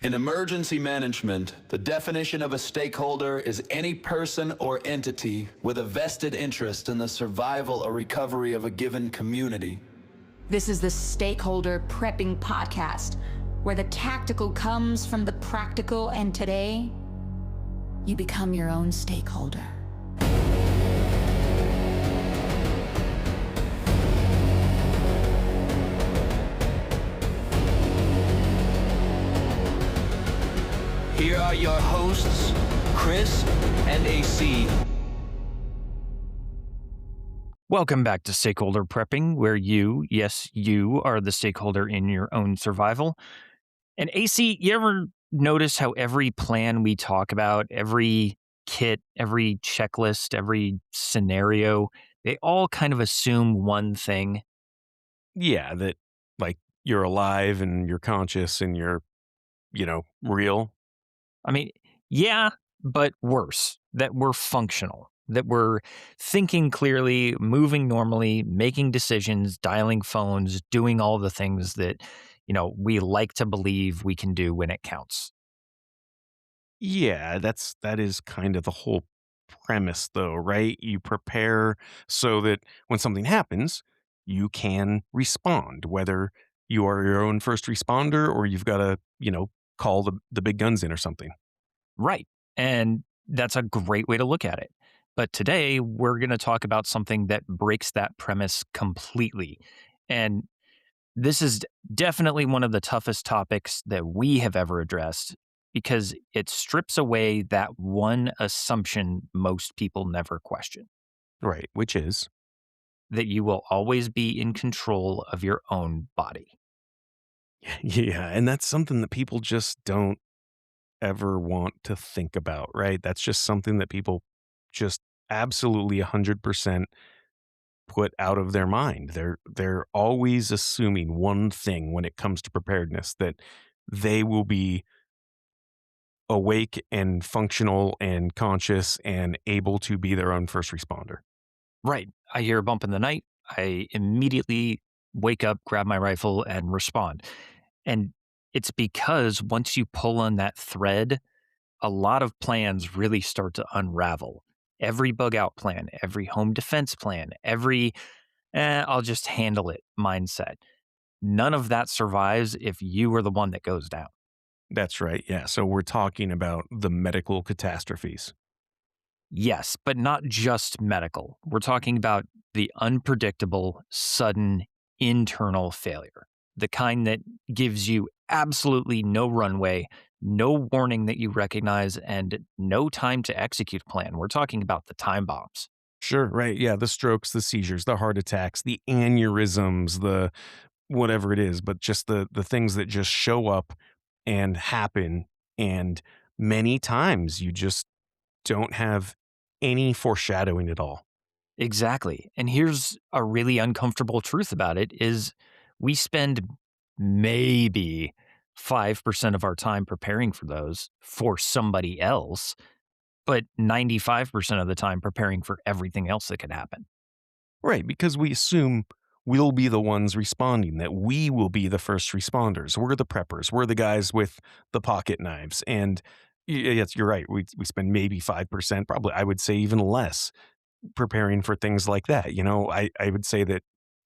In emergency management, the definition of a stakeholder is any person or entity with a vested interest in the survival or recovery of a given community. This is the Stakeholder Prepping podcast, where the tactical comes from the practical, and today, you become your own stakeholder. Here are your hosts, Chris and AC. Welcome back to Stakeholder Prepping, where you are the stakeholder in your own survival. And AC, you ever notice how every plan we talk about, every kit, every checklist, every scenario, they all kind of assume one thing? Yeah, that like you're alive and you're conscious and you're, real. I mean, yeah, but worse, that we're functional, that we're thinking clearly, moving normally, making decisions, dialing phones, doing all the things that, we like to believe we can do when it counts. Yeah, that is kind of the whole premise though, right? You prepare so that when something happens, you can respond, whether you are your own first responder or you've got to, call the big guns in or something. Right. And that's a great way to look at it. But today we're going to talk about something that breaks that premise completely. And this is definitely one of the toughest topics that we have ever addressed because it strips away that one assumption most people never question, Right, which is that you will always be in control of your own body. yeah, and that's something that people just don't ever want to think about, right? That's just something that people just absolutely 100% put out of their mind. They're always assuming one thing when it comes to preparedness, that they will be awake and functional and conscious and able to be their own first responder. Right. I hear a bump in the night. I immediately wake up, grab my rifle, and respond. And it's because once you pull on that thread, a lot of plans really start to unravel. Every bug out plan, every home defense plan, every I'll just handle it mindset. None of that survives if you are the one that goes down. That's right. Yeah. So we're talking about the medical catastrophes. Yes, but not just medical. We're talking about the unpredictable, sudden internal failure, the kind that gives you absolutely no runway, no warning that you recognize, and no time to execute a plan. We're talking about the time bombs. Sure. Right. Yeah. The strokes, the seizures, the heart attacks, the aneurysms, the whatever it is, but just the things that just show up and happen. And many times you just don't have any foreshadowing at all. Exactly. And here's a really uncomfortable truth about it is we spend maybe 5% of our time preparing for those for somebody else, but 95% of the time preparing for everything else that could happen. Right, because we assume we'll be the ones responding, that we will be the first responders. We're the preppers. We're the guys with the pocket knives. And yes, you're right. We spend maybe 5%, probably I would say even less preparing for things like that. I would say that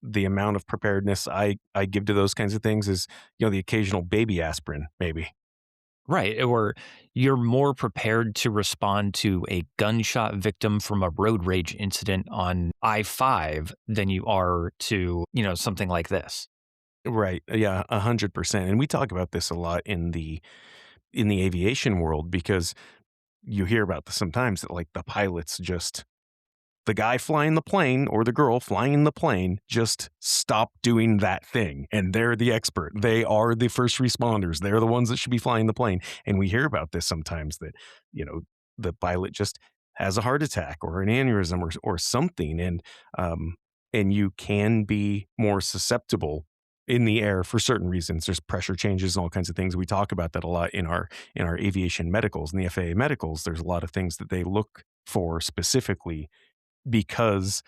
the amount of preparedness I give to those kinds of things is, the occasional baby aspirin, maybe. Right. Or you're more prepared to respond to a gunshot victim from a road rage incident on I-5 than you are to, something like this. Right. Yeah, 100%. And we talk about this a lot in the aviation world because you hear about this sometimes that like the guy flying the plane or the girl flying the plane just stop doing that thing. And they're the expert. They are the first responders. They're the ones that should be flying the plane. And we hear about this sometimes that, the pilot just has a heart attack or an aneurysm or something. And you can be more susceptible in the air for certain reasons. There's pressure changes and all kinds of things. We talk about that a lot in our aviation medicals and the FAA medicals. There's a lot of things that they look for specifically because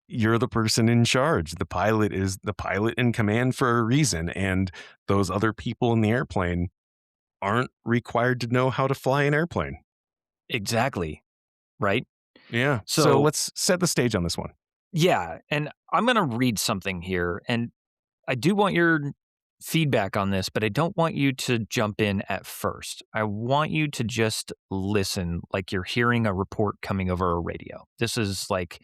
you're the person in charge. The pilot is the pilot in command for a reason. And those other people in the airplane, aren't required to know how to fly an airplane. Exactly. Right. Yeah. So So, let's set the stage on this one. yeah. And I'm going to read something here. And I do want your feedback on this, but I don't want you to jump in at first. I want you to just listen like you're hearing a report coming over a radio. This is like,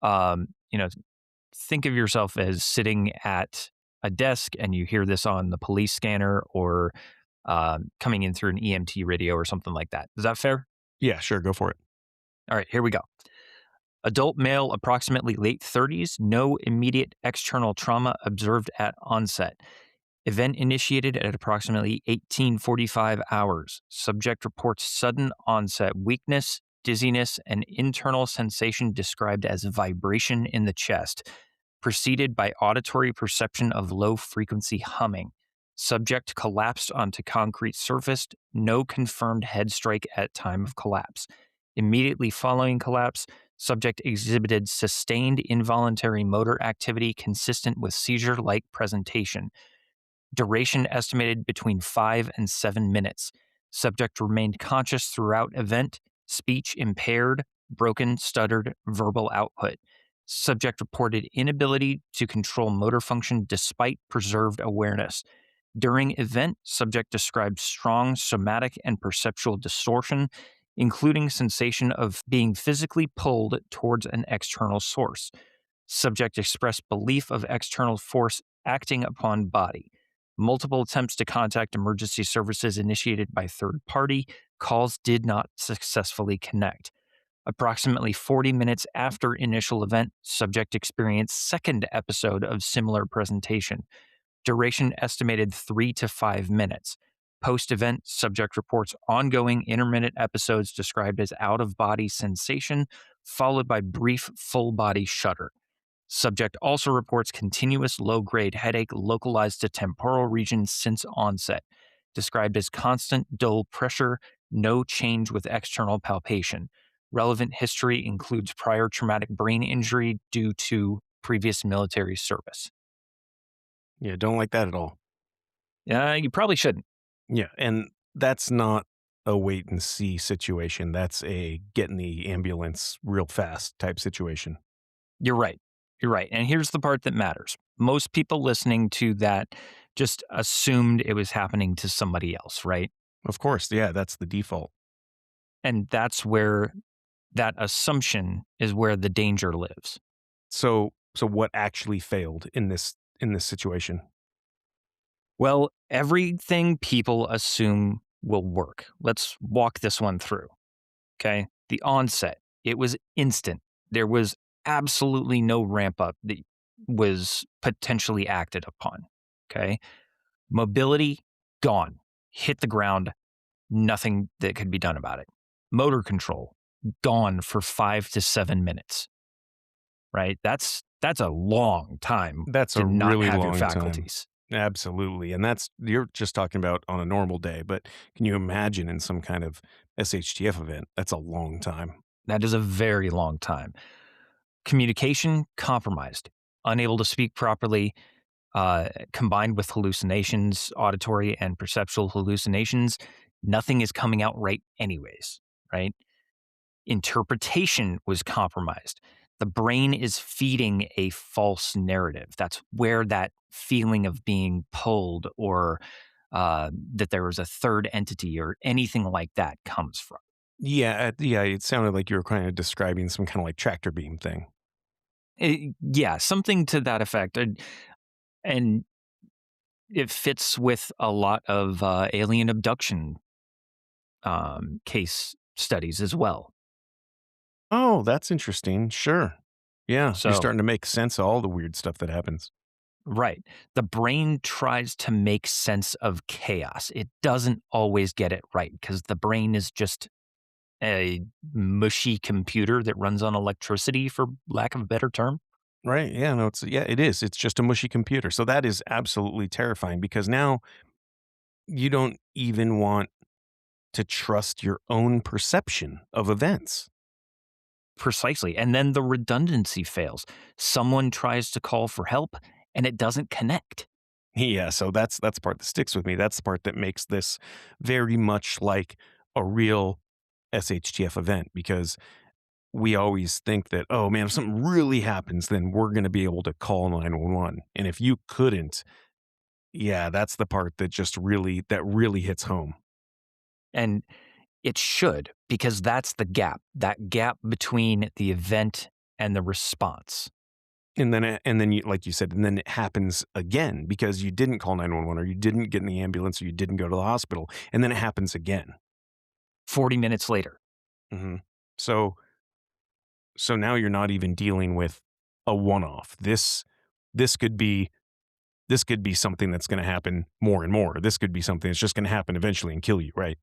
um, you know, think of yourself as sitting at a desk and you hear this on the police scanner or coming in through an EMT radio or something like that. Is that fair? Yeah, sure. Go for it. All right, here we go. Adult male, approximately late 30s, no immediate external trauma observed at onset. Event initiated at approximately 1845 hours. Subject reports sudden onset weakness, dizziness, and internal sensation described as vibration in the chest, preceded by auditory perception of low frequency humming. Subject collapsed onto concrete surface, no confirmed head strike at time of collapse. Immediately following collapse, subject exhibited sustained involuntary motor activity consistent with seizure-like presentation. Duration estimated between 5 and 7 minutes. Subject remained conscious throughout event, speech impaired, broken, stuttered, verbal output. Subject reported inability to control motor function despite preserved awareness. During event, subject described strong somatic and perceptual distortion, including sensation of being physically pulled towards an external source. Subject expressed belief of external force acting upon body. Multiple attempts to contact emergency services initiated by third party. Calls did not successfully connect. Approximately 40 minutes after initial event, subject experienced second episode of similar presentation. Duration estimated 3 to 5 minutes. Post event, subject reports ongoing intermittent episodes described as out of body sensation, followed by brief full body shudder. Subject also reports continuous low grade headache localized to temporal region since onset, described as constant dull pressure, no change with external palpation. Relevant history includes prior traumatic brain injury due to previous military service. Yeah, don't like that at all. Yeah, you probably shouldn't. Yeah, and that's not a wait and see situation. That's a get in the ambulance real fast type situation. You're right. You're right. And here's the part that matters. Most people listening to that just assumed it was happening to somebody else, right? Of course, yeah, that's the default. And that's where that assumption is where the danger lives. So what actually failed in this situation? Well, everything people assume will work. Let's walk this one through. Okay. The onset, it was instant. There was absolutely no ramp up that was potentially acted upon. Okay. Mobility, gone. Hit the ground, nothing that could be done about it. Motor control, gone for 5 to 7 minutes. Right? That's a long time That's to a not really have your long time. faculties. Absolutely. And that's you're just talking about on a normal day, but can you imagine in some kind of SHTF event? That's a long time. That is a very long time. Communication compromised, unable to speak properly, combined with hallucinations, auditory and perceptual hallucinations. Nothing is coming out right, anyways, right? Interpretation was compromised. The brain is feeding a false narrative. That's where that feeling of being pulled or that there was a third entity or anything like that comes from. Yeah, yeah, it sounded like you were kind of describing some kind of like tractor beam thing. Yeah, something to that effect. And it fits with a lot of alien abduction case studies as well. Oh, that's interesting. Sure. Yeah, you're So, starting to make sense of all the weird stuff that happens. right. The brain tries to make sense of chaos. It doesn't always get it right because the brain is just a mushy computer that runs on electricity, for lack of a better term. Right. Yeah, no, it is. It's just a mushy computer. So that is absolutely terrifying because now you don't even want to trust your own perception of events. Precisely. And then the redundancy fails. Someone tries to call for help and it doesn't connect. Yeah, so that's the part that sticks with me. That's the part that makes this very much like a real SHTF event, because we always think that, oh man, if something really happens, then we're going to be able to call 911. And if you couldn't, yeah, that's the part that really hits home. And it should, because that's the gap, that gap between the event and the response. And then you, like you said, and then it happens again because you didn't call 911, or you didn't get in the ambulance, or you didn't go to the hospital. And then it happens again. 40 minutes later. hmm So so now you're not even dealing with a one-off. This could be this could be something that's going to happen more and more. This could be something that's just going to happen eventually and kill you, right?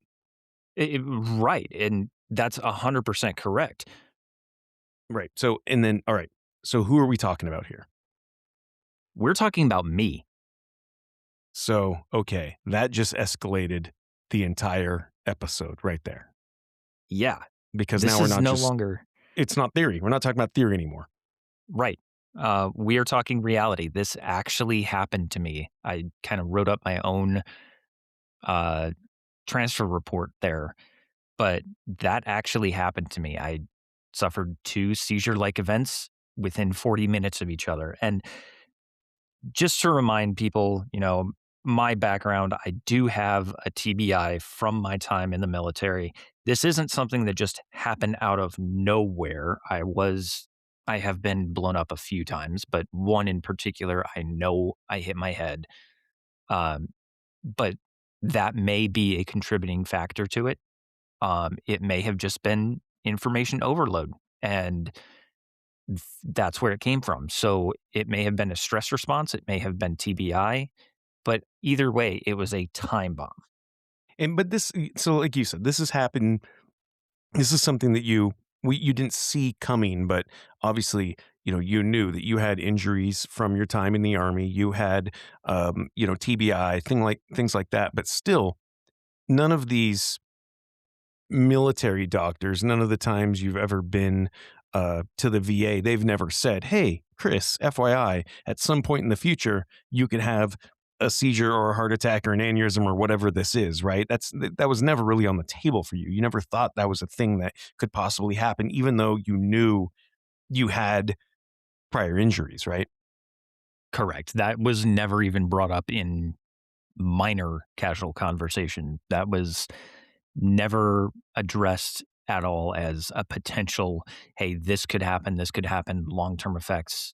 Right. And that's 100% correct. Right. So and then all right. So who are we talking about here? We're talking about me. So, okay, that just escalated the entire episode right there. Yeah. Because This now we're is not no just longer it's not theory. We're not talking about theory anymore. right. We are talking reality. This actually happened to me. I kind of wrote up my own uh, transfer report there, but that actually happened to me. I suffered 2 seizure-like events within 40 minutes of each other. And just to remind people, my background, I do have a TBI from my time in the military. This isn't something that just happened out of nowhere. I have been blown up a few times, but one in particular, I know I hit my head. Um, but that may be a contributing factor to it. It may have just been information overload, and that's where it came from. So it may have been a stress response. It may have been TBI, but either way, it was a time bomb. And but this so like you said, this has happened. This is something that you didn't see coming, but obviously, you knew that you had injuries from your time in the army. You had TBI, things like that, but still none of these military doctors, none of the times you've ever been to the VA, they've never said, "Hey, Chris, FYI, at some point in the future, you could have a seizure or a heart attack or an aneurysm or whatever this is." Right? That was never really on the table for you. You never thought that was a thing that could possibly happen, even though you knew you had prior injuries. Right? Correct. That was never even brought up in minor casual conversation. That was never addressed at all as a potential, hey, this could happen, long term effects.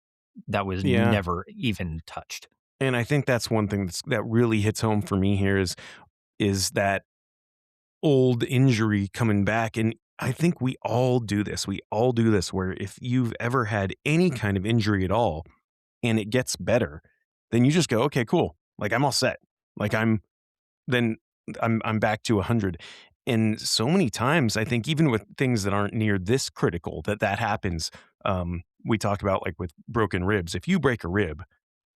That was Yeah. never even touched. And I think that's one thing that really hits home for me here is that old injury coming back. And I think we all do this. We all do this where if you've ever had any kind of injury at all and it gets better, then you just go, okay, cool. Like I'm all set. Like then I'm back to 100. And so many times, I think even with things that aren't near this critical, that happens. We talked about like with broken ribs. If you break a rib,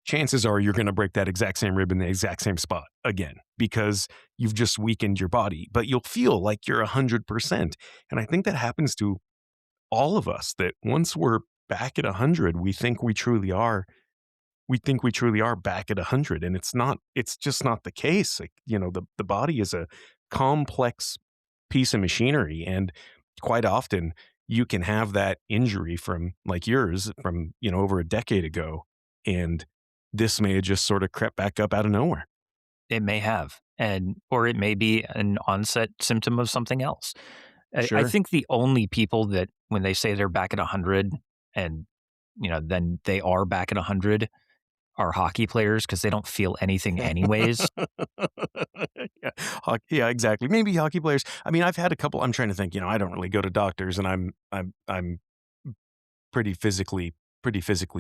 chances are you're going to break that exact same rib in the exact same spot again because you've just weakened your body, but you'll feel like you're 100%. And I think that happens to all of us, that once we're back at 100, we think we truly are back at 100, and it's just not the case. Like, the body is a complex piece of machinery, and quite often you can have that injury from like yours from, over a decade ago, and this may have just sort of crept back up out of nowhere. It may have, or it may be an onset symptom of something else. I Sure. think the only people that when they say they're back at 100 and, then they are back at 100 are hockey players because they don't feel anything anyways. Yeah, yeah, exactly. Maybe hockey players. I mean, I've had a couple. I'm trying to think. I don't really go to doctors, and I'm pretty physically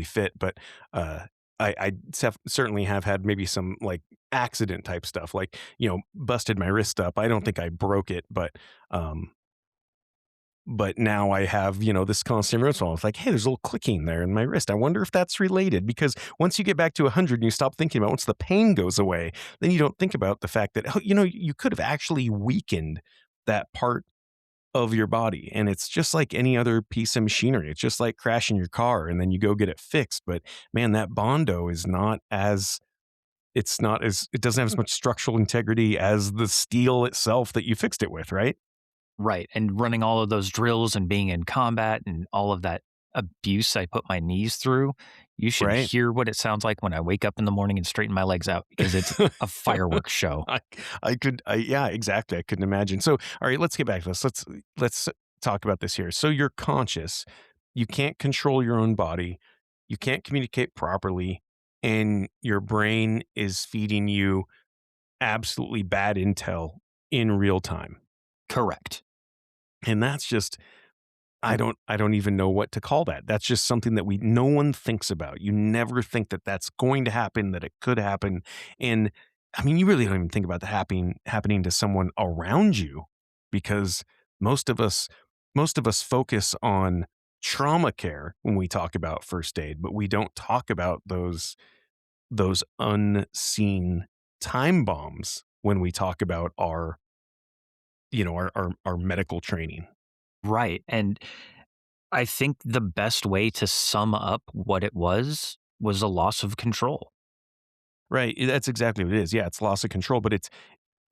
fit, but I certainly have had maybe some like accident type stuff, like busted my wrist up. I don't think I broke it, um, but now I have, this constant wrist wall. It's like, hey, there's a little clicking there in my wrist. I wonder if that's related, because once you get back to 100 and you stop thinking about, once the pain goes away, then you don't think about the fact that, oh, you could have actually weakened that part of your body. And it's just like any other piece of machinery. It's just like crashing your car and then you go get it fixed. But man, that Bondo is not as it's not as it doesn't have as much structural integrity as the steel itself that you fixed it with, right? Right. And running all of those drills and being in combat and all of that abuse I put my knees through, you should Right. hear what it sounds like when I wake up in the morning and straighten my legs out because it's a fireworks show. I yeah, exactly. I couldn't imagine. So, all right, let's get back to this. Let's talk about this here. So you're conscious. You can't control your own body. You can't communicate properly, and your brain is feeding you absolutely bad intel in real time. Correct. And that's just I don't even know what to call that. That's just something that no one thinks about. You never think that that's going to happen, that it could happen. And I mean, you really don't even think about the happening to someone around you because most of us most of us focus on trauma care when we talk about first aid, but we don't talk about those unseen time bombs when we talk about our medical training. Right. And I think the best way to sum up what it was a loss of control. Right, that's exactly what it is. Yeah, it's loss of control, but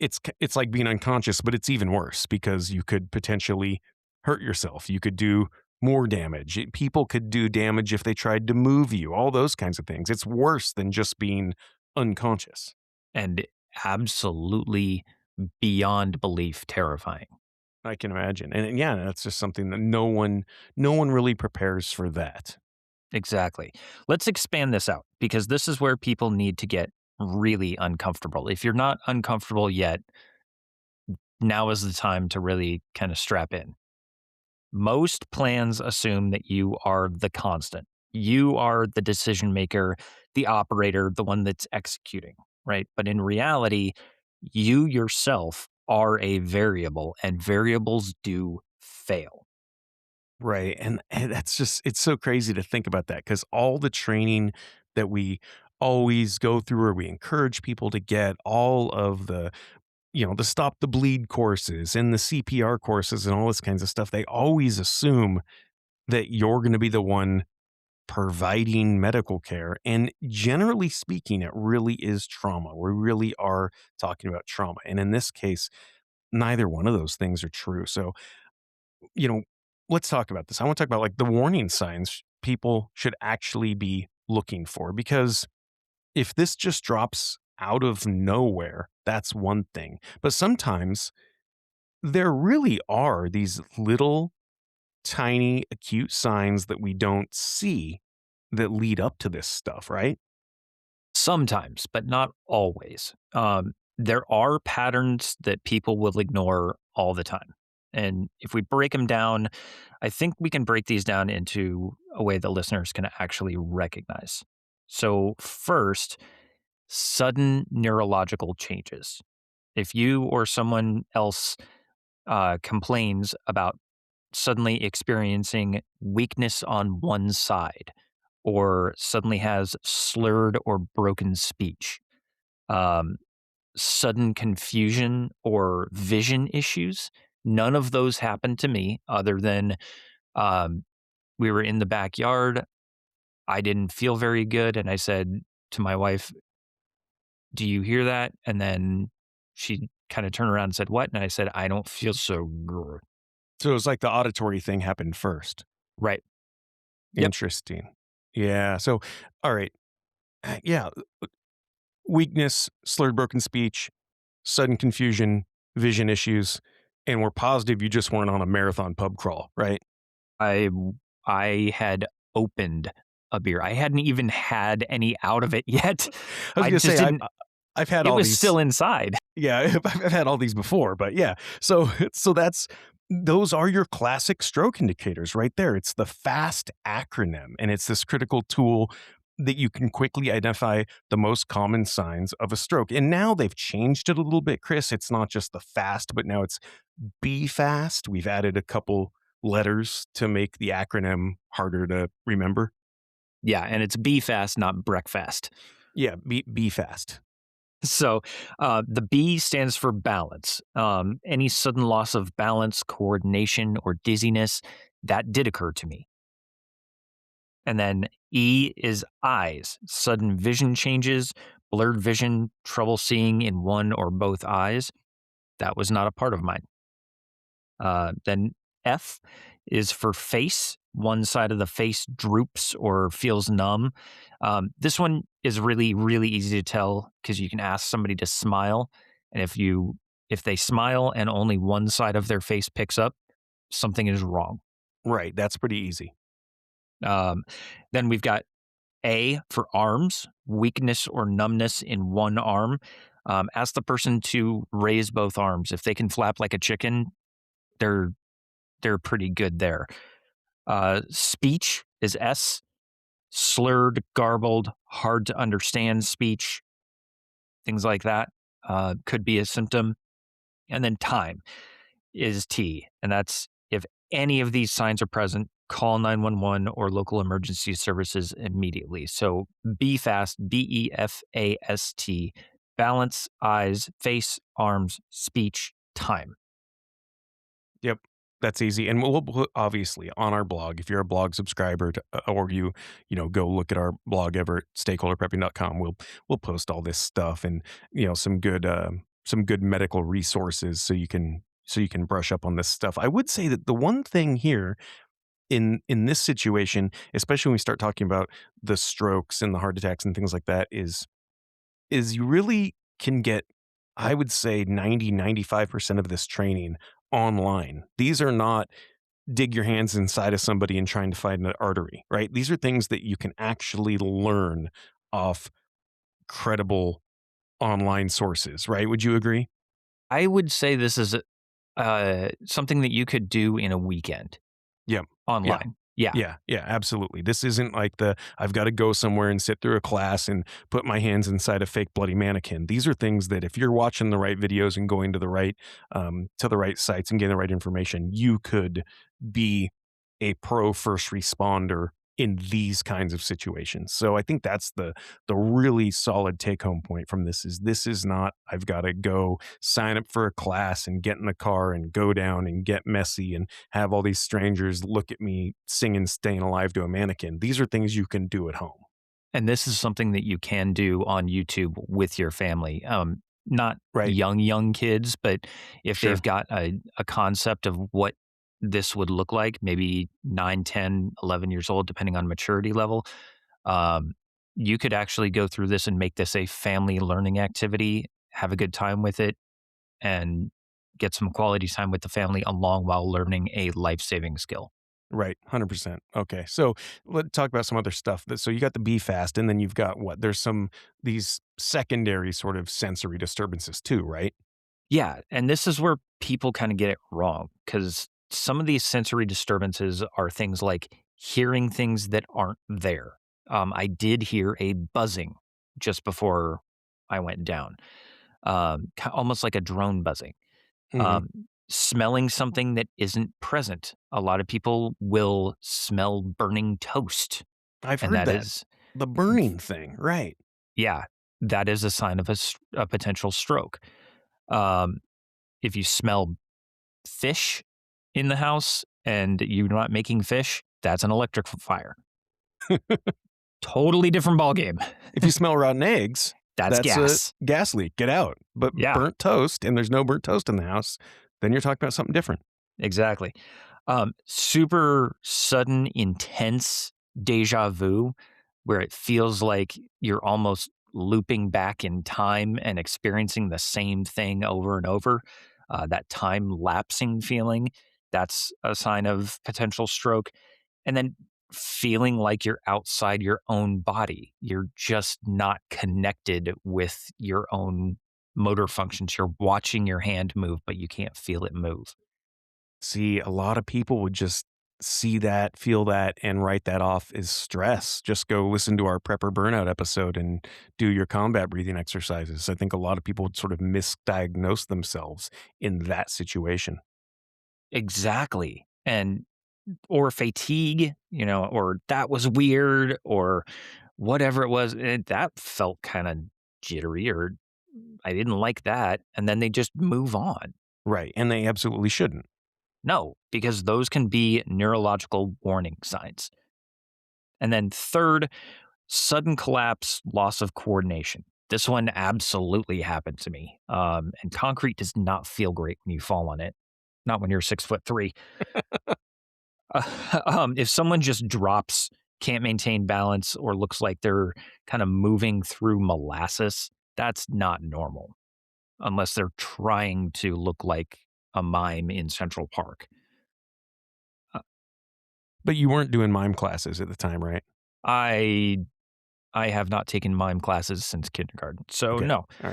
it's like being unconscious, but it's even worse because you could potentially hurt yourself. You could do more damage. People could do damage if they tried to move you, all those kinds of things. It's worse than just being unconscious. And absolutely beyond belief terrifying. I can imagine. And yeah, that's just something that no one really prepares for that. Exactly. Let's expand this out because this is where people need to get really uncomfortable. If you're not uncomfortable yet, now is the time to really kind of strap in. Most plans assume that you are the constant. You are the decision maker, the operator, the one that's executing, right? But in reality, you yourself are a variable and variables do fail. Right, and that's just it's so crazy to think about that because all the training that we always go through or we encourage people to get, all of the stop the bleed courses and the CPR courses and all this kinds of stuff, they always assume that you're gonna be the one providing medical care, and generally speaking, it really is trauma. We really are talking about trauma, and in this case, neither one of those things are true. So, you know, let's talk about this. I want to talk about like the warning signs people should actually be looking for because if this just drops out of nowhere, that's one thing. But sometimes there really are these little tiny acute signs that we don't see that lead up to this stuff, right? Sometimes, but not always. There are patterns that people will ignore all the time. And if we break them down, I think we can break these down into a way the listeners can actually recognize. So, first, sudden neurological changes. If you or someone else complains about suddenly experiencing weakness on one side or suddenly has slurred or broken speech, um, sudden confusion or vision issues. None of those happened to me other than um, we were in the backyard. I didn't feel very good. And I said to my wife, "Do you hear that?" And then she kind of turned around and said, "What?" And I said, "I don't feel so good." So it was like the auditory thing happened first. Right. Yep. Interesting. Yeah. So, all right. Yeah. Weakness, slurred, broken speech, sudden confusion, vision issues. And we're positive you just weren't on a marathon pub crawl, right? I I had opened a beer. I hadn't even had any out of it yet. I was I going to just say, didn't I've had it all was these. still inside. Yeah, I've had all these before, but yeah. So those are your classic stroke indicators right there. It's the FAST acronym, and it's this critical tool that you can quickly identify the most common signs of a stroke. And now they've changed it a little bit, Chris. It's not just the FAST, but now it's B fast. We've added a couple letters to make the acronym harder to remember. Yeah, and it's be fast, not breakfast. Yeah, B fast. So the B stands for balance. Any sudden loss of balance, coordination, or dizziness, that did occur to me. And then E is eyes, sudden vision changes, blurred vision, trouble seeing in one or both eyes, that was not a part of mine. Then F is for face. One side of the face droops or feels numb. This one is really, really easy to tell because you can ask somebody to smile, and if they smile and only one side of their face picks up, something is wrong. Right. That's pretty easy. Um, then we've got A for arms, weakness or numbness in one arm. Ask the person to raise both arms. If they can flap like a chicken, they're they're pretty good there. Speech is S, slurred, garbled, hard to understand speech, things like that could be a symptom. And then time is T, and that's if any of these signs are present, call 911 or local emergency services immediately. So be fast, BEFAST, balance, eyes, face, arms, speech, time. Yep. That's easy. And we'll put, obviously, on our blog, if you're a blog subscriber or you go look at our blog ever at stakeholderprepping.com, we'll post all this stuff and, some good medical resources so you can brush up on this stuff. I would say that the one thing here in this situation, especially when we start talking about the strokes and the heart attacks and things like that, is you really can get, I would say, 90-95% of this training online. These are not dig your hands inside of somebody and trying to find an artery, right? These are things that you can actually learn off credible online sources, right? Would you agree? I would say this is something that you could do in a weekend Yeah. Yeah. online. Yeah. Yeah, yeah, absolutely. This isn't like I've got to go somewhere and sit through a class and put my hands inside a fake bloody mannequin. These are things that if you're watching the right videos and going to the right sites and getting the right information, you could be a pro first responder in these kinds of situations. So I think that's the really solid take home point from this is not I've got to go sign up for a class and get in the car and go down and get messy and have all these strangers look at me singing Staying Alive to a mannequin. These are things you can do at home. And this is something that you can do on YouTube with your family. Not Right. young kids, but if Sure. they've got a concept of what this would look like, maybe 9, 10, 11 years old, depending on maturity level, um, you could actually go through this and make this a family learning activity, have a good time with it, and get some quality time with the family along while learning a life-saving skill. Right, 100%. Okay, so let's talk about some other stuff. So you got the be fast, and then you've got what? There's these secondary sort of sensory disturbances too, right? Yeah, and this is where people kind of get it wrong because some of these sensory disturbances are things like hearing things that aren't there. I did hear a buzzing just before I went down, almost like a drone buzzing. Hmm. Um, Smelling something that isn't present. A lot of people will smell burning toast, I've and heard that that. is, The burning thing, right? yeah, that is a sign of a potential stroke. Um, if you smell fish in the house and you're not making fish, that's an electric fire. Totally different ballgame. If you smell rotten eggs, That's that's a gas. gas leak. Get out. But Yeah, burnt toast, and there's no burnt toast in the house, then you're talking about something different. exactly. Super sudden, intense deja vu where it feels like you're almost looping back in time and experiencing the same thing over and over. That time lapsing feeling, that's a sign of potential stroke. And then feeling like you're outside your own body. You're just not connected with your own motor functions. You're watching your hand move, but you can't feel it move. See, a lot of people would just see that, feel that, and write that off as stress. Just go listen to our prepper burnout episode and do your combat breathing exercises. I think a lot of people would sort of misdiagnose themselves in that situation. Exactly. And or fatigue, or that was weird or whatever it was. That felt kind of jittery or I didn't like that. And then they just move on. Right. And they absolutely shouldn't. No, because those can be neurological warning signs. And then third, sudden collapse, loss of coordination. This one absolutely happened to me. And concrete does not feel great when you fall on it. Not when you're 6'3". If someone just drops, can't maintain balance, or looks like they're kind of moving through molasses, that's not normal unless they're trying to look like a mime in Central Park. Uh, But you weren't doing mime classes at the time, right? I I have not taken mime classes since kindergarten, so Okay. no. All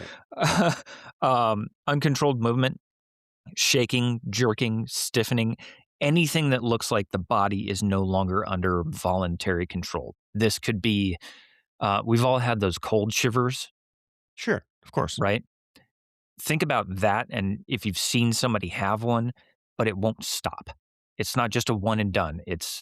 right. Uncontrolled movement, shaking, jerking, stiffening, anything that looks like the body is no longer under voluntary control. This could be, we've all had those cold shivers, Sure. Of course. right? Think about that. And if you've seen somebody have one, but it won't stop, it's not just a one and done. It's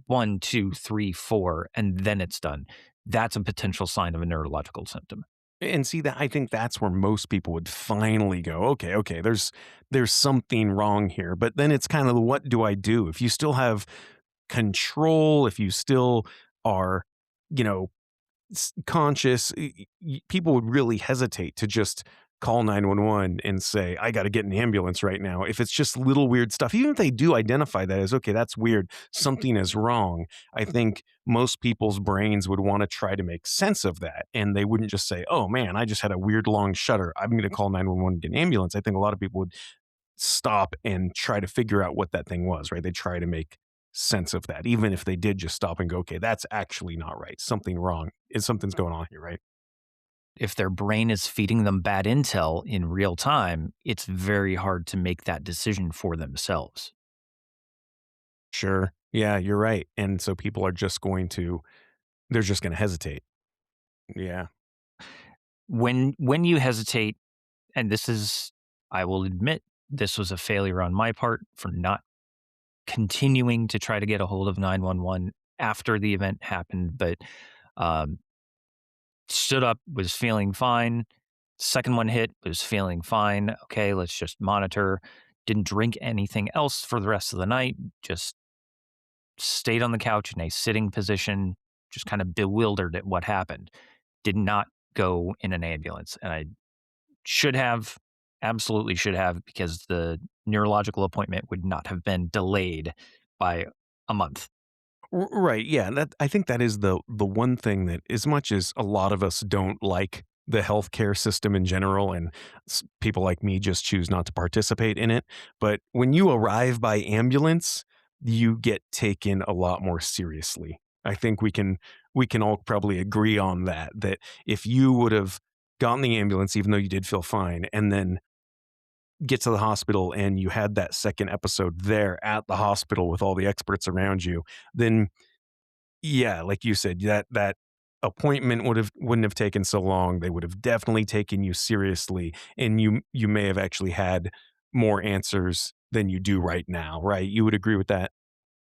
one, two, three, four, and then it's done. That's a potential sign of a neurological symptom. And see that I think that's where most people would finally go, okay, there's something wrong here. But then it's kind of what do I do? If you still have control, if you still are, you know, conscious, people would really hesitate to just call 911 and say, I got to get an ambulance right now. If it's just little weird stuff, even if they do identify that as, okay, that's weird, something is wrong. I think most people's brains would want to try to make sense of that. And they wouldn't just say, oh man, I just had a weird long shudder, I'm going to call 911 and get an ambulance. I think a lot of people would stop and try to figure out what that thing was, right? They try to make sense of that, even if they did just stop and go, okay, that's actually not right. Something wrong. Something's going on here, right? If their brain is feeding them bad intel in real time, it's very hard to make that decision for themselves. Sure. Yeah, you're right. And so people are just going to, they're just going to hesitate. Yeah. When you hesitate, and this is, I will admit, this was a failure on my part for not continuing to try to get a hold of 911 after the event happened, but um, stood up, was feeling fine. Second one hit, was feeling fine. Okay, let's just monitor. Didn't drink anything else for the rest of the night. Just stayed on the couch in a sitting position, just kind of bewildered at what happened. Did not go in an ambulance. And I should have, absolutely should have, because the neurological appointment would not have been delayed by a month. Right. Yeah. That I think that is the one thing that, as much as a lot of us don't like the healthcare system in general, and people like me just choose not to participate in it, but when you arrive by ambulance, you get taken a lot more seriously. I think we can all probably agree on that. That if you would have gotten the ambulance, even though you did feel fine, and then get to the hospital and you had that second episode there at the hospital with all the experts around you, then yeah, like you said, that appointment wouldn't have taken so long. They would have definitely taken you seriously, and you may have actually had more answers than you do right now, right? You would agree with that?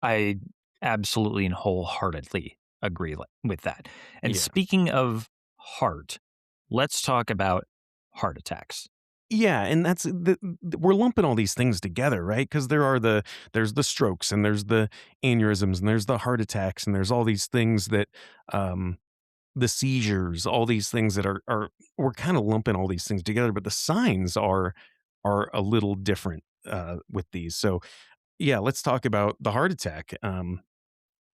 I absolutely and wholeheartedly agree with that. And Yeah. speaking of heart, let's talk about heart attacks. Yeah, and that's we're lumping all these things together, right? Because there's the strokes and there's the aneurysms and there's the heart attacks and there's all these things that um the seizures, all these things that are we're kind of lumping all these things together, but the signs are a little different with these. So yeah, let's talk about the heart attack,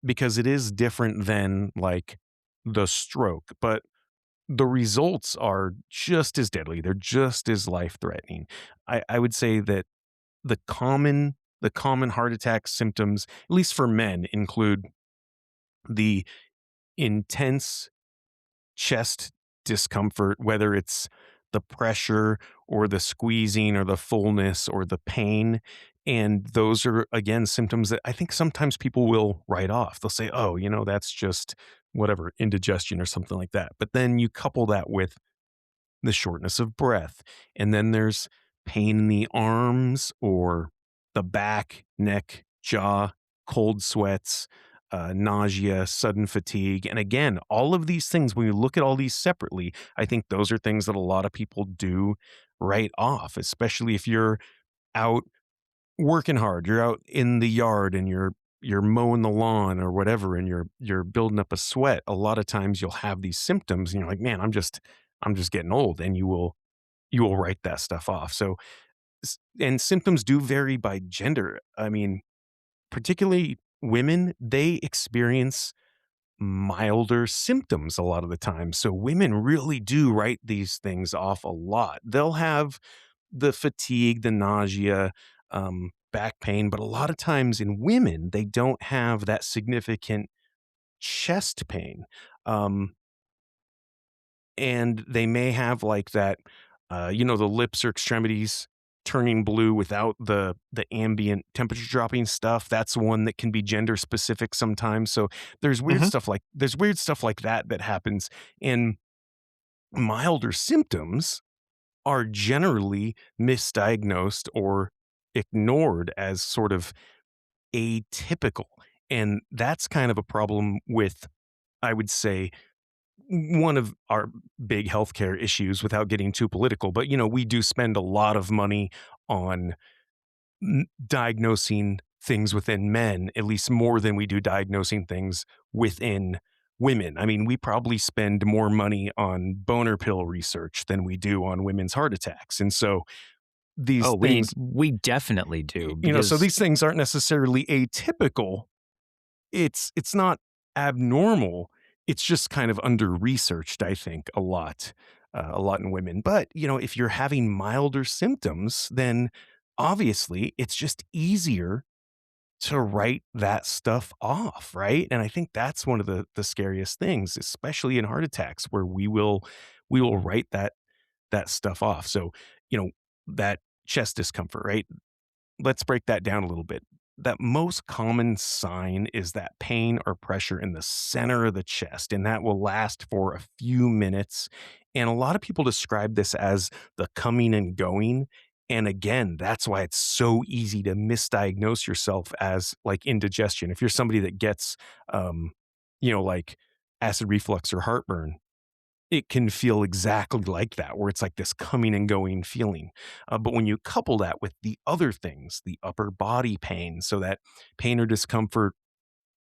because it is different than like the stroke, but the results are just as deadly. They're just as life threatening. I would say that the common heart attack symptoms, at least for men, include the intense chest discomfort, whether it's the pressure or the squeezing or the fullness or the pain. And those are, again, symptoms that I think sometimes people will write off. They'll say, oh, that's just whatever, indigestion or something like that. But then you couple that with the shortness of breath. And then there's pain in the arms or the back, neck, jaw, cold sweats, nausea, sudden fatigue. And again, all of these things, when you look at all these separately, I think those are things that a lot of people do write off, especially if you're out working hard, you're out in the yard and you're mowing the lawn or whatever, and you're building up a sweat. A lot of times you'll have these symptoms and you're like, man, I'm just getting old, and you will write that stuff off. So and symptoms do vary by gender. I mean, particularly women, they experience milder symptoms a lot of the time. So women really do write these things off a lot. They'll have the fatigue, the nausea, back pain, but a lot of times in women, they don't have that significant chest pain. Um, and they may have like that, the lips or extremities turning blue without the ambient temperature dropping stuff. That's one that can be gender specific sometimes. So Hmm. there's weird stuff like that that happens. And milder symptoms are generally misdiagnosed or ignored as sort of atypical. And that's kind of a problem with, I would say, one of our big healthcare issues without getting too political. But, we do spend a lot of money on diagnosing things within men, at least more than we do diagnosing things within women. I mean, we probably spend more money on boner pill research than we do on women's heart attacks. And so these Oh, we things, we definitely do so because these things aren't necessarily atypical. It's not abnormal. It's just kind of under-researched, I think, a lot in women. But, if you're having milder symptoms, then obviously it's just easier to write that stuff off, right? And I think that's one of the scariest things, especially in heart attacks, where we will write that stuff off. So, that chest discomfort, right? Let's break that down a little bit. That most common sign is that pain or pressure in the center of the chest, and that will last for a few minutes. And a lot of people describe this as the coming and going. And again, that's why it's so easy to misdiagnose yourself as like indigestion. If you're somebody that gets, like acid reflux or heartburn, it can feel exactly like that, where it's like this coming and going feeling. But when you couple that with the other things, the upper body pain, so that pain or discomfort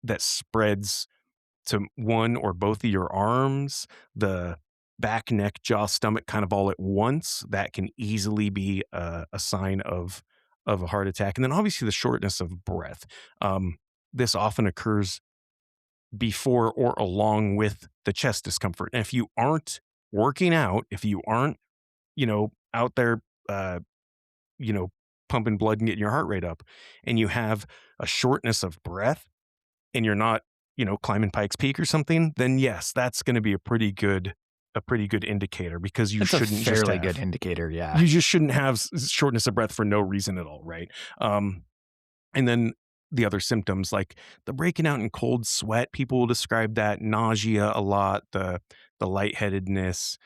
that spreads to one or both of your arms, the back, neck, jaw, stomach, kind of all at once, that can easily be a sign of a heart attack. And then obviously the shortness of breath. This often occurs before or along with the chest discomfort. And if you aren't working out, if you aren't, out there, uh, you know, pumping blood and getting your heart rate up, and you have a shortness of breath and you're not, climbing Pikes Peak or something, then yes, that's going to be a pretty good indicator, because it's a fairly good indicator. Yeah. you just shouldn't have shortness of breath for no reason at all, right? Um, and then the other symptoms like the breaking out in cold sweat, people will describe that, nausea a lot, the lightheadedness,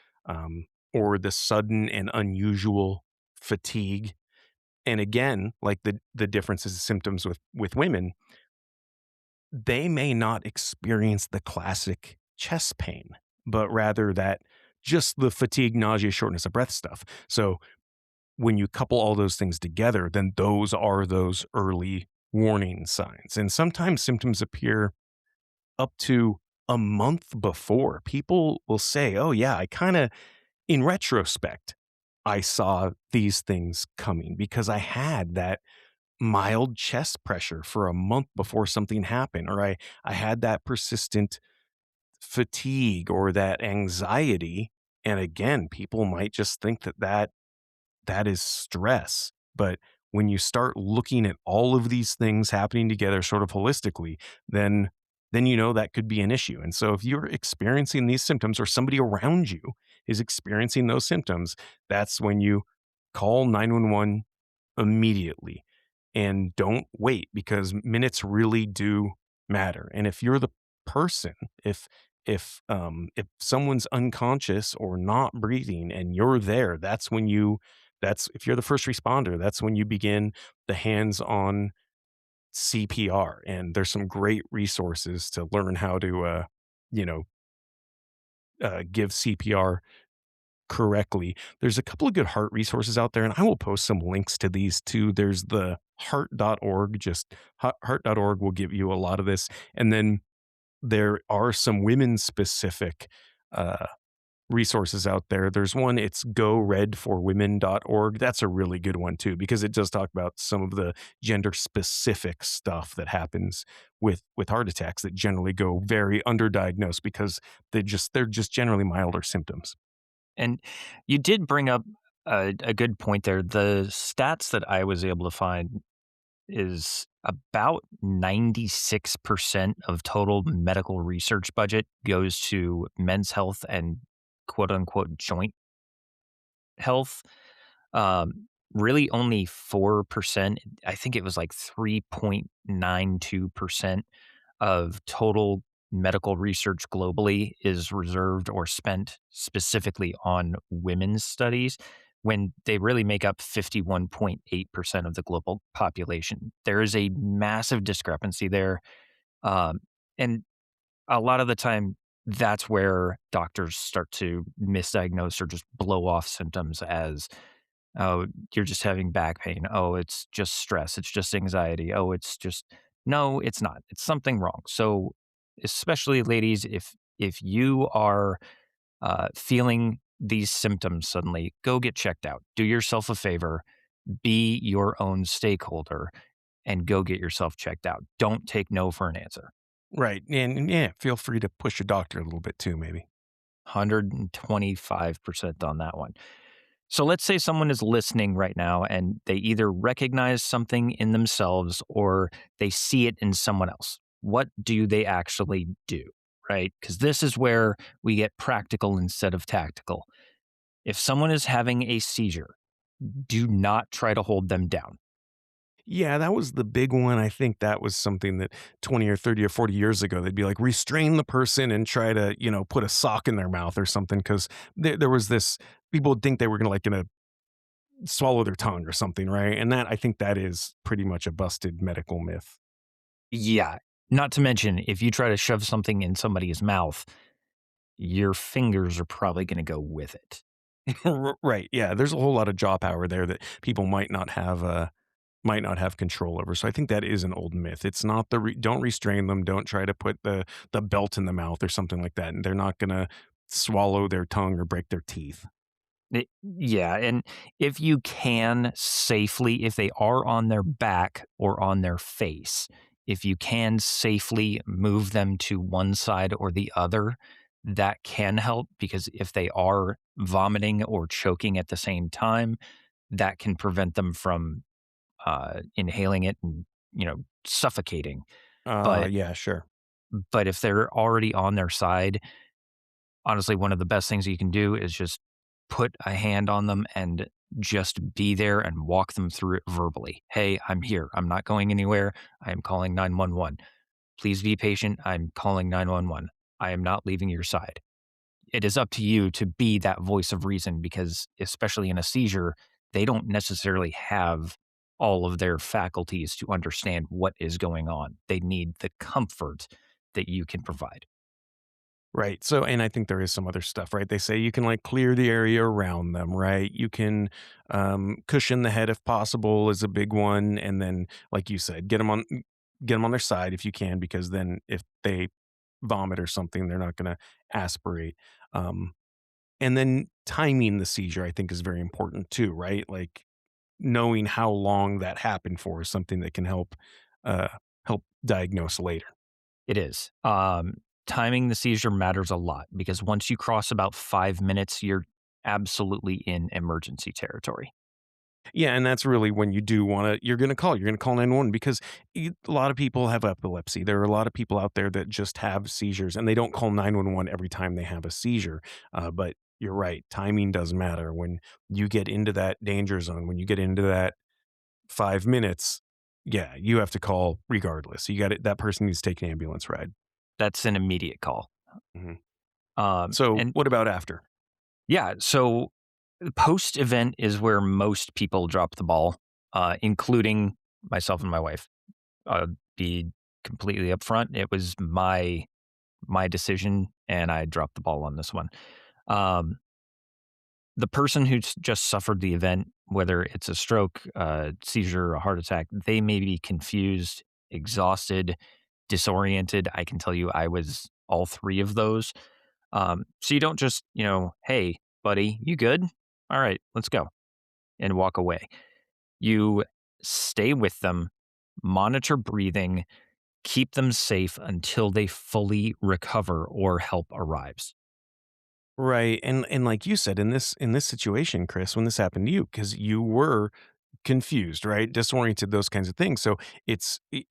or the sudden and unusual fatigue. And again, like the differences in symptoms with women, they may not experience the classic chest pain, but rather that just the fatigue, nausea, shortness of breath stuff. So when you couple all those things together, then those are those early warning signs. And sometimes symptoms appear up to a month before. People will say, oh, yeah, in retrospect, I saw these things coming because I had that mild chest pressure for a month before something happened, or I had that persistent fatigue or that anxiety. And again, people might just think that is stress. But when you start looking at all of these things happening together sort of holistically, then that could be an issue. And so if you're experiencing these symptoms, or somebody around you is experiencing those symptoms, that's when you call 911 immediately, and don't wait, because minutes really do matter. And if you're the person, if someone's unconscious or not breathing and you're there, that's if you're the first responder, that's when you begin the hands-on CPR. And there's some great resources to learn how to you know give CPR correctly. There's a couple of good heart resources out there, and I will post some links to these too. There's the heart.org, just heart.org will give you a lot of this. And then there are some women specific uh, resources out there. There's one, it's goredforwomen.org. That's a really good one too, because it does talk about some of the gender specific stuff that happens with heart attacks that generally go very underdiagnosed because they're just generally milder symptoms. And you did bring up a good point there. The stats that I was able to find is about 96% of total medical research budget goes to men's health and quote unquote joint health. Really only 4%, I think it was like 3.92% of total medical research globally is reserved or spent specifically on women's studies when they really make up 51.8% of the global population. There is a massive discrepancy there. Um, and a lot of the time, that's where doctors start to misdiagnose or just blow off symptoms as, oh, you're just having back pain. Oh, it's just stress. It's just anxiety. Oh, it's just no, it's not. It's something wrong. So, especially ladies, if you are feeling these symptoms suddenly, go get checked out. Do yourself a favor. Be your own stakeholder and go get yourself checked out. Don't take no for an answer. Right. And yeah, feel free to push your doctor a little bit too, maybe. 125% on that one. So let's say someone is listening right now and they either recognize something in themselves or they see it in someone else. What do they actually do? Right? Because this is where we get practical instead of tactical. If someone is having a seizure, do not try to hold them down. Yeah, that was the big one. I think that was something that 20 or 30 or 40 years ago, they'd be like, restrain the person and try to, put a sock in their mouth or something. Cause there was this, people would think they were gonna swallow their tongue or something, right? And that, I think that is pretty much a busted medical myth. Yeah. Not to mention, if you try to shove something in somebody's mouth, your fingers are probably going to go with it. Right. Yeah. There's a whole lot of jaw power there that people might not have control over. So I think that is an old myth. It's not don't restrain them. Don't try to put the belt in the mouth or something like that. And they're not going to swallow their tongue or break their teeth. Yeah, and if you can safely, if they are on their back or on their face, if you can safely move them to one side or the other, that can help because if they are vomiting or choking at the same time, that can prevent them from inhaling it and suffocating. But Yeah, sure. but if they're already on their side, honestly, one of the best things you can do is just put a hand on them and just be there and walk them through it verbally. Hey, I'm here. I'm not going anywhere. I am calling 911. Please be patient. I'm calling 911. I am not leaving your side. It is up to you to be that voice of reason because, especially in a seizure, they don't necessarily have all of their faculties to understand what is going on. They need the comfort that you can provide. Right. So, and I think there is some other stuff, right? They say you can like clear the area around them, right? You can cushion the head if possible is a big one, and then, like you said, get them on their side if you can, because then if they vomit or something, they're not going to aspirate. Um, and then timing the seizure, I think, is very important too, right? Like knowing how long that happened for is something that can uh, help diagnose later. It is. Timing the seizure matters a lot because once you cross about 5 minutes, you're absolutely in emergency territory. Yeah, and that's really when you do wanna you're gonna call 911 because a lot of people have epilepsy. There are a lot of people out there that just have seizures, and they don't call 911 every time they have a seizure, but you're right, timing does matter. When you get into that danger zone, when you get into that 5 minutes, yeah, you have to call regardless. You got it. That person needs to take an ambulance ride. That's an immediate call. Mhm. So, And what about after? yeah, so post event is where most people drop the ball, including myself and my wife. Be completely upfront. It was my decision, and I dropped the ball on this one. Um, the person who's just suffered the event, whether it's a stroke, seizure, a heart attack, they may be confused, exhausted, disoriented. I can tell you I was all three of those. So you don't just, hey, buddy, you good? All right, let's go and walk away. You stay with them, monitor breathing, keep them safe until they fully recover or help arrives. Right. And like you said, in this situation, Chris, when this happened to you, because you were confused, right? Disoriented, those kinds of things. So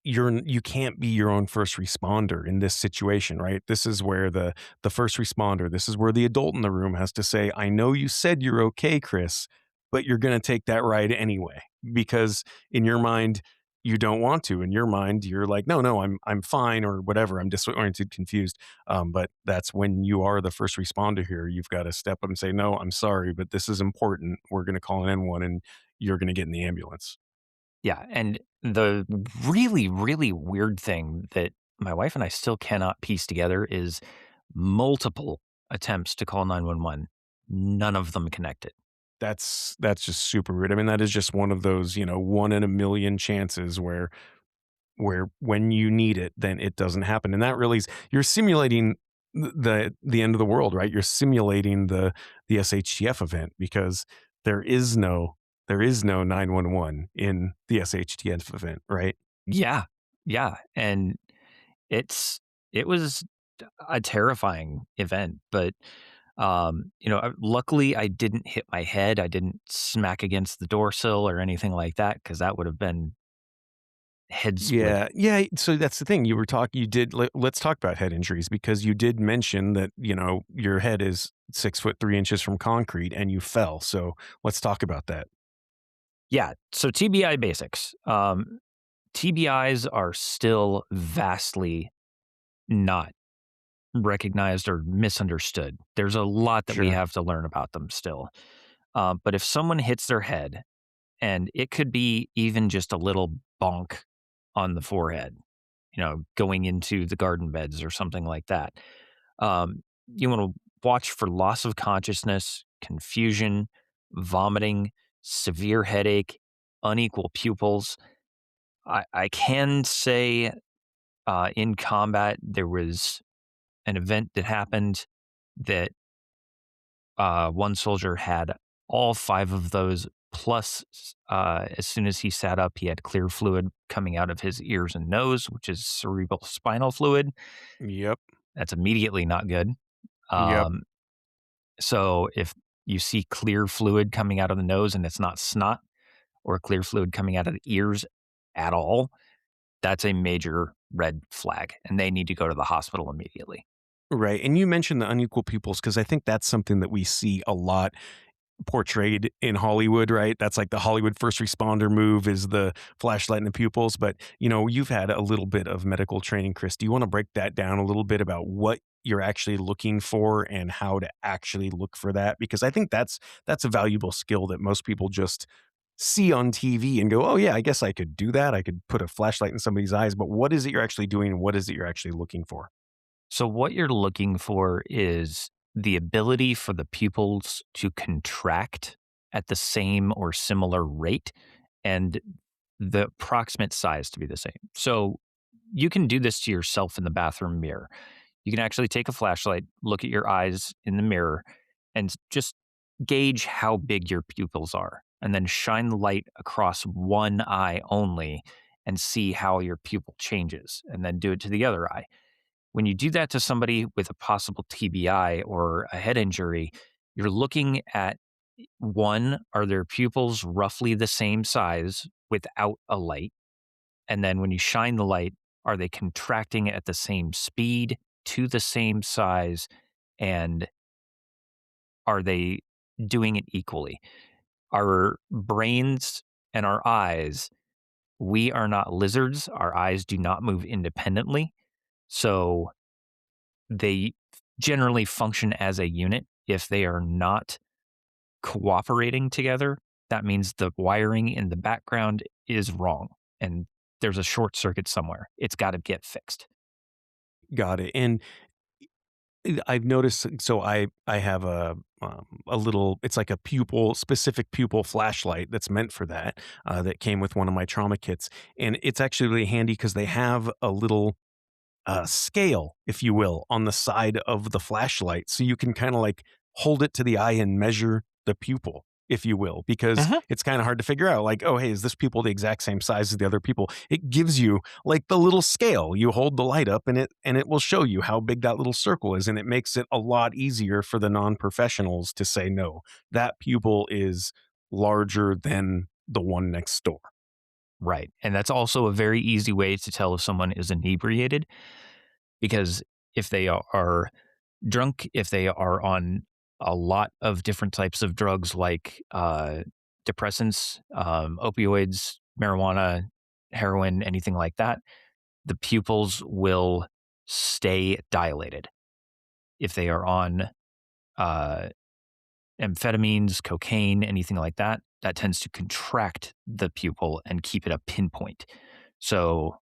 you can't be your own first responder in this situation, right? This is where the first responder, this is where the adult in the room has to say, I know you said you're okay, Chris, but you're gonna take that ride anyway. Because in your mind, you don't want to. In your mind, you're like, no, no, I'm fine or whatever. I'm disoriented, confused. But that's when you are the first responder here. You've got to step up and say, no, I'm sorry, but this is important. We're going to call an N1 and you're going to get in the ambulance. Yeah. And the really, really weird thing that my wife and I still cannot piece together is multiple attempts to call 911, none of them connected. That's just super weird. I mean, that is just one of those, one in a million chances where when you need it, then it doesn't happen. And that really is you're simulating the end of the world, right? You're simulating the SHTF event because there is no there is no 911 in the SHTF event, right? Yeah. Yeah. And it's, it was a terrifying event, but luckily I didn't hit my head. I didn't smack against the door sill or anything like that because that would have been head Yeah, splitting. yeah. So that's the thing. You were talking. You did. Let's talk about head injuries because you did mention that your head is 6 foot 3 inches from concrete and you fell. So let's talk about that. Yeah. So TBI basics. TBIs are still vastly not recognized or misunderstood. There's a lot that we Sure. have to learn about them still. But if someone hits their head, and it could be even just a little bonk on the forehead, going into the garden beds or something like that. You want to watch for loss of consciousness, confusion, vomiting, severe headache, unequal pupils. I can say in combat, there was an event that happened that one soldier had all five of those. Plus, as soon as he sat up, he had clear fluid coming out of his ears and nose, which is cerebral spinal fluid. Yep. That's immediately not good. Yep. Um, so if you see clear fluid coming out of the nose and it's not snot or clear fluid coming out of the ears at all, that's a major red flag and they need to go to the hospital immediately. Right. And you mentioned the unequal pupils because I think that's something that we see a lot portrayed in Hollywood, right? That's like the Hollywood first responder move is the flashlight in the pupils. But, you've had a little bit of medical training, Chris. Do you want to break that down a little bit about what you're actually looking for and how to actually look for that? Because I think that's a valuable skill that most people just see on TV and go, oh yeah, I guess I could do that. I could put a flashlight in somebody's eyes. But what is it you're actually doing? And what is it you're actually looking for? So, what you're looking for is the ability for the pupils to contract at the same or similar rate and the approximate size to be the same. So, you can do this to yourself in the bathroom mirror. You can actually take a flashlight, look at your eyes in the mirror, and just gauge how big your pupils are, and then shine the light across one eye only and see how your pupil changes, and then do it to the other eye. When you do that to somebody with a possible TBI or a head injury, you're looking at one, are their pupils roughly the same size without a light? And then when you shine the light, are they contracting at the same speed, to the same size, and are they doing it equally? Our brains and our eyes, we are not lizards. Our eyes do not move independently. So they generally function as a unit. If they are not cooperating together, that means the wiring in the background is wrong and there's a short circuit somewhere. It's got to get fixed. Got it. And I've noticed. So I have a little. It's like a pupil specific pupil flashlight that's meant for that. That came with one of my trauma kits, and it's actually really handy because they have a little scale, if you will, on the side of the flashlight, so you can kind of like hold it to the eye and measure the pupil, if you will, because Mhm. it's kind of hard to figure out, like, oh, hey, is this pupil the exact same size as the other pupil? It gives you like the little scale. You hold the light up, and it will show you how big that little circle is, and it makes it a lot easier for the non-professionals to say, no, that pupil is larger than the one next door. Right. And that's also a very easy way to tell if someone is inebriated because if they are drunk, if they are on a lot of different types of drugs like depressants, opioids, marijuana, heroin, anything like that, the pupils will stay dilated. If they are on uh, amphetamines, cocaine, anything like that, that tends to contract the pupil and keep it a pinpoint. So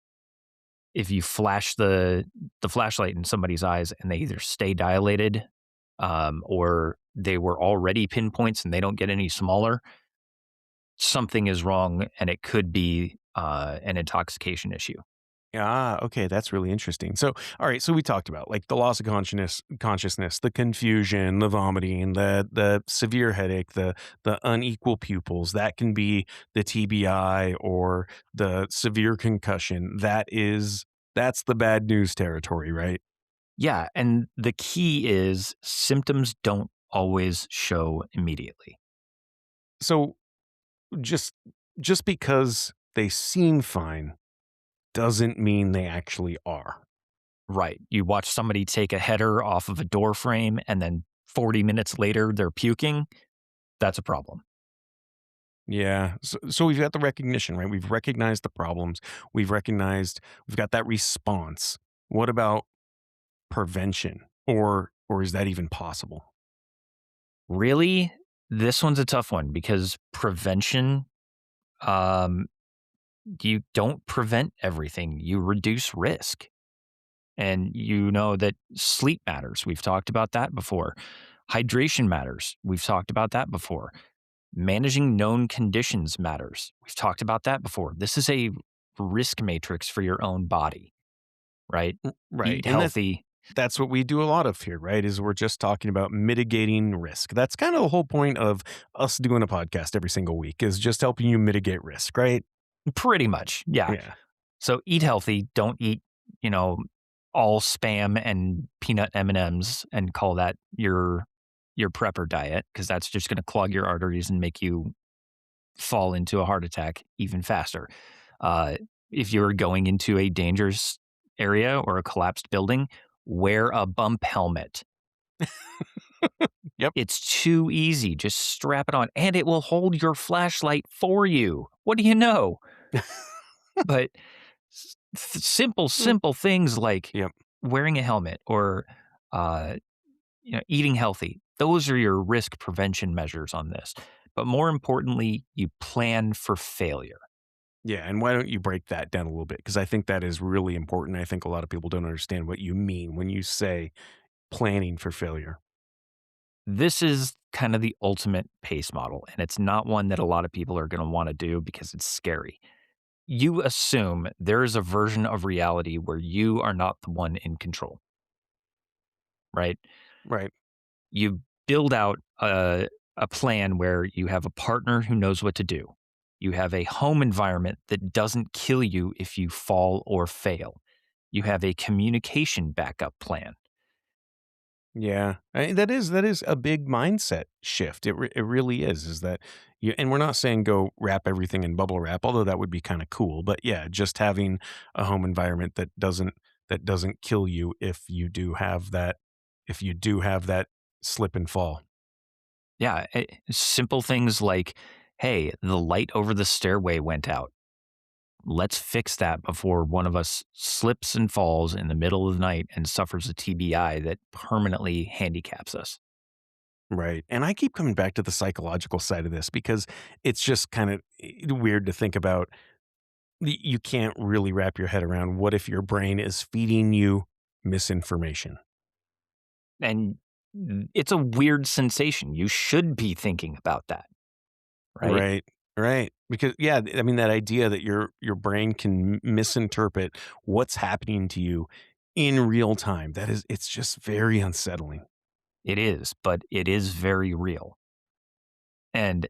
if you flash the flashlight in somebody's eyes and they either stay dilated or they were already pinpoints and they don't get any smaller, something is wrong and it could be an intoxication issue. Ah, okay, that's really interesting. So, all right, so we talked about like the loss of consciousness, the confusion, the vomiting, the severe headache, the unequal pupils. That can be the TBI or the severe concussion. That's the bad news territory, right? Yeah. And the key is symptoms don't always show immediately. So, just just because they seem fine doesn't mean they actually are. Right. You watch somebody take a header off of a door frame and then 40 minutes later they're puking. That's a problem. Yeah. So we've got the recognition, right? We've recognized the problems. We've got that response. What about prevention? Or is that even possible? Really, this one's a tough one because prevention, um, you don't prevent everything. You reduce risk. And you know that sleep matters. We've talked about that before. Hydration matters. We've talked about that before. Managing known conditions matters. We've talked about that before. This is a risk matrix for your own body, right? Right. Eat And healthy. that's what we do a lot of here, right? Is we're just talking about mitigating risk. That's kind of the whole point of us doing a podcast every single week is just helping you mitigate risk, right? Pretty much. Yeah. Yeah. So eat healthy. Don't eat, you know, all spam and peanut M&Ms and call that your prepper diet because that's just going to clog your arteries and make you fall into a heart attack even faster. Uh, if you're going into a dangerous area or a collapsed building, wear a bump helmet. Yep. It's too easy. Just strap it on and it will hold your flashlight for you. What do you know? But Mm. simple things like Yep. wearing a helmet or uh, eating healthy. Those are your risk prevention measures on this. But more importantly, you plan for failure. Yeah. And why don't you break that down a little bit? Because I think that is really important. I think a lot of people don't understand what you mean when you say planning for failure. This is kind of the ultimate pace model, and it's not one that a lot of people are going to want to do because it's scary. You assume there is a version of reality where you are not the one in control, right? Right. You build out a plan where you have a partner who knows what to do. You have a home environment that doesn't kill you if you fall or fail. You have a communication backup plan. Yeah, that is a big mindset shift. It really is that you, and we're not saying go wrap everything in bubble wrap, although that would be kind of cool. But yeah, just having a home environment that doesn't kill you if you do have that slip and fall. Yeah, simple things like, hey, the light over the stairway went out. Let's fix that before one of us slips and falls in the middle of the night and suffers a TBI that permanently handicaps us. Right. And I keep coming back to the psychological side of this because it's just kind of weird to think about. You can't really wrap your head around what if your brain is feeding you misinformation. And it's a weird sensation. You should be thinking about that, right? Right. Right. Because yeah, I mean that idea that your brain can misinterpret what's happening to you in real time. It's just very unsettling. It is, but it is very real. And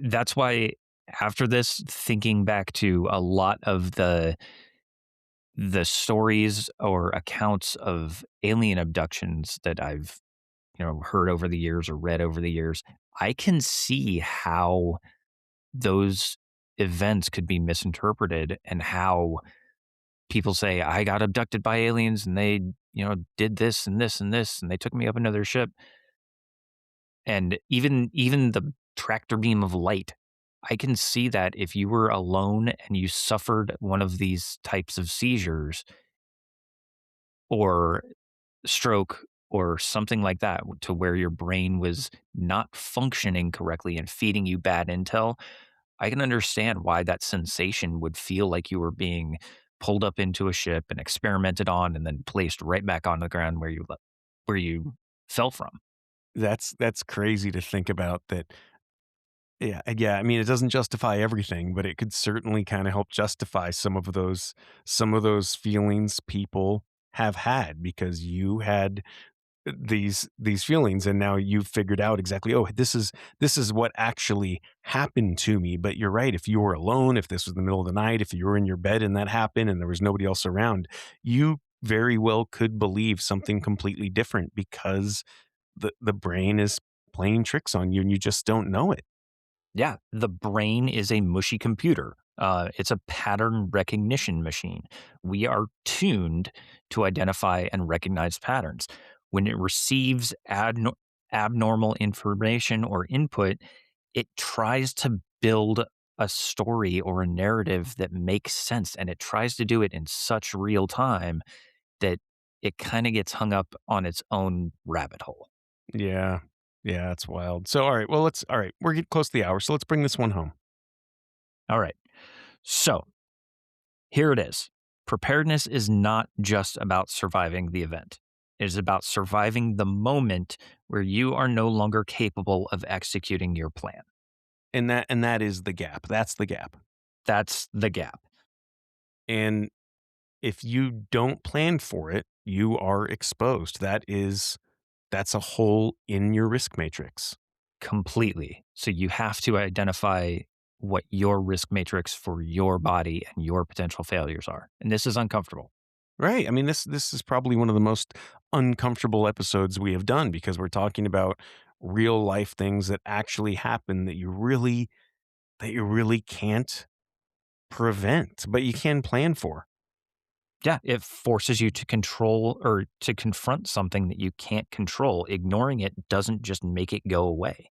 that's why after this, thinking back to a lot of the stories or accounts of alien abductions that I've heard over the years or read over the years, I can see how those events could be misinterpreted and how people say I got abducted by aliens and they did this and this and this and they took me up into their ship. And even the tractor beam of light, I can see that if you were alone and you suffered one of these types of seizures or stroke or something like that, to where your brain was not functioning correctly and feeding you bad intel, I can understand why that sensation would feel like you were being pulled up into a ship and experimented on and then placed right back on the ground where you fell from. That's crazy to think about that. Yeah, yeah, I mean, it doesn't justify everything, but it could certainly kinda help justify some of those feelings people have had because you had these feelings and now you've figured out exactly, "Oh, this is what actually happened to me." But you're right, if you were alone, if this was the middle of the night, if you were in your bed and that happened and there was nobody else around, you very well could believe something completely different because the brain is playing tricks on you and you just don't know it. Yeah, the brain is a mushy computer. It's a pattern recognition machine. We are tuned to identify and recognize patterns. When it receives abnormal information or input, it tries to build a story or a narrative that makes sense. And it tries to do it in such real time that it kind of gets hung up on its own rabbit hole. Yeah. Yeah, it's wild. So, all right, we're getting close to the hour, so let's bring this one home. All right. So here it is. Preparedness is not just about surviving the event. It is about surviving the moment where you are no longer capable of executing your plan. And that is the gap. That's the gap. That's the gap And if you don't plan for it, you are exposed. That's a hole in your risk matrix. completely. So you have to identify what your risk matrix for your body and your potential failures are. And this is uncomfortable. Right. I mean, this is probably one of the most uncomfortable episodes we have done because we're talking about real life things that actually happen that you really can't prevent, but you can plan for. Yeah, it forces you to control or to confront something that you can't control. Ignoring it doesn't just make it go away.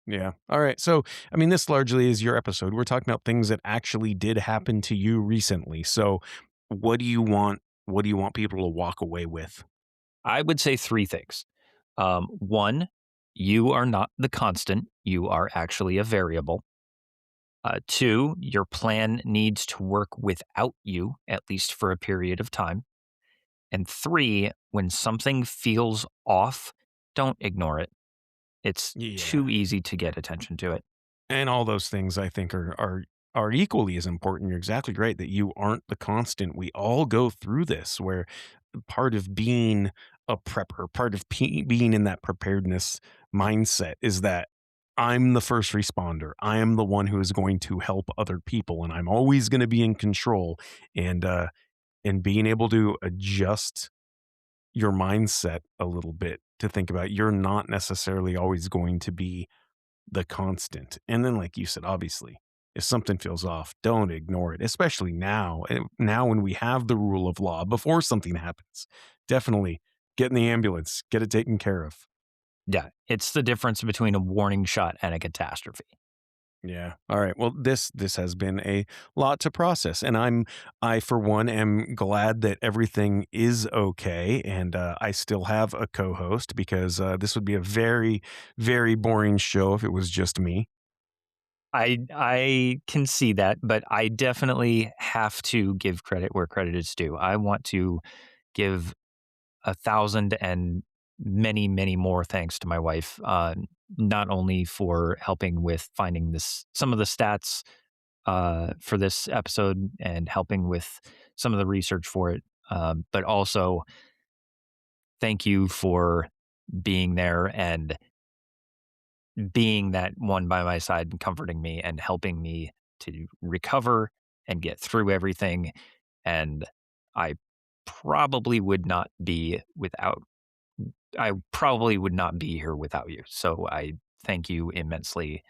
Yeah. All right. So, I mean, this largely is your episode. We're talking about things that actually did happen to you recently. So, what do you want? What do you want people to walk away with? I would say three things. One, you are not the constant, you are actually a variable. Two, your plan needs to work without you, at least for a period of time. And three, when something feels off, don't ignore it. It's Yeah. too easy to get attention to it. And all those things I think are equally as important. You're exactly right that you aren't the constant. We all go through this where part of being a prepper, part of being in that preparedness mindset is that I'm the first responder. I am the one who is going to help other people and I'm always going to be in control and being able to adjust your mindset a little bit to think about you're not necessarily always going to be the constant. And then, like you said, obviously, if something feels off, don't ignore it, especially now. Now, when we have the rule of law, before something happens, definitely get in the ambulance, get it taken care of. Yeah, it's the difference between a warning shot and a catastrophe. Yeah. All right. Well, this has been a lot to process, and I for one am glad that everything is okay, and I still have a co-host because this would be a very boring show if it was just me. I can see that, but I definitely have to give credit where credit is due. I want to give 1,000 and many, many more thanks to my wife, not only for helping with finding some of the stats for this episode and helping with some of the research for it, But also, thank you for being there and being that one by my side and comforting me and helping me to recover and get through everything. And I probably would not be without, I probably would not be here without you. So I thank you immensely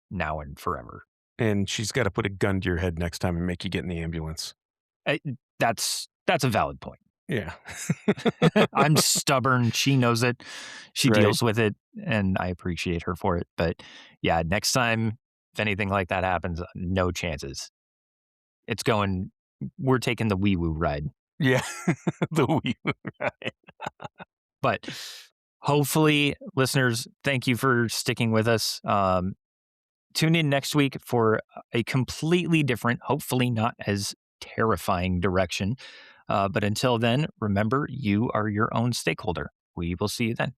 now and forever. And she's got to put a gun to your head next time and make you get in the ambulance. I, that's a valid point. Yeah. I'm stubborn. She knows it. She Right. deals with it, and I appreciate her for it. But yeah, next time if anything like that happens, no chances. It's going. We're taking the wee woo ride. Yeah. The wee. Right. But hopefully, listeners, thank you for sticking with us. Tune in next week for a completely different, hopefully not as terrifying direction. But until then, remember, you are your own stakeholder. We will see you then.